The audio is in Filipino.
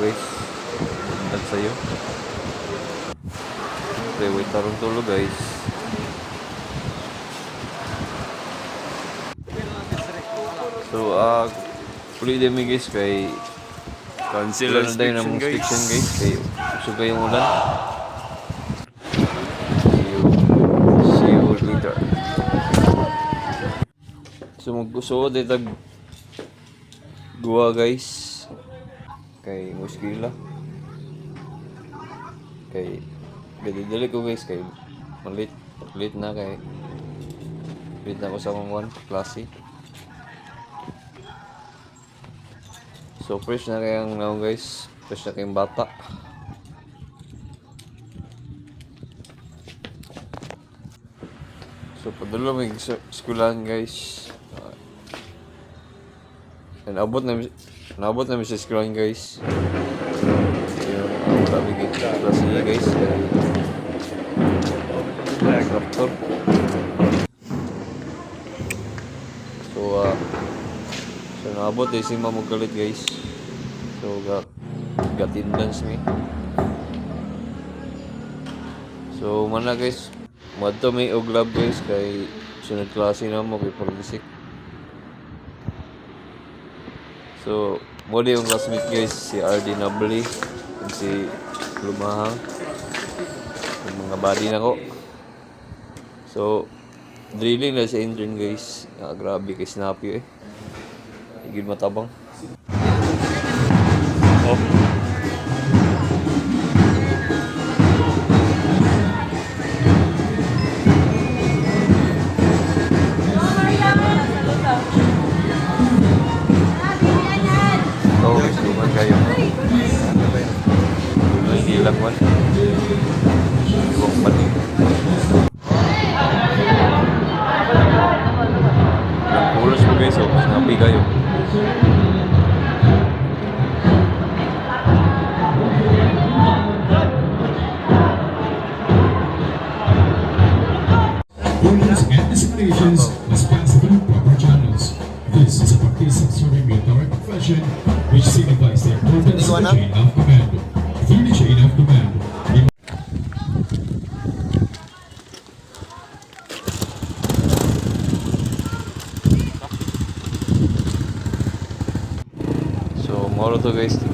guys. At sa'yo. Okay, wait tarong tulog guys. So, puli din mi guys kay Cancel wala na tayo ng restriction, restriction guys. guys. Kay suga yung ulan. See you later. So, magkusuod ay tag guwa guys. Kay muskila. Kay dali ko guys kay malit na kay late na ako sa mga klase. So fresh na kayang now guys, fresh na kayong bata. So padalo may eskwelahan guys. Naabot na sa eskwelahan guys. Yung sabi guys, klase niya guys. Raptor. So naabot eh si Mamo galit guys. So got indance me. So mana guys, madto may oglab guys kay sunod klase na mo kay Politik. So mo yung classmate guys si RD Nabli ug si Lumahang. Yung mga body na ko. So drilling na sa engine guys. Grabe kay Snappy eh. Higil matabang. Oh. Oh, guys, luman kayo. Hindi lang man. Iwang pati. Pulos mo guys, oh. Snappy kayo. Orders and designations must pass through proper channels. This is a practice of serving military profession, which signifies the importance of the chain of command. Through the chain of command, So, moro to guys.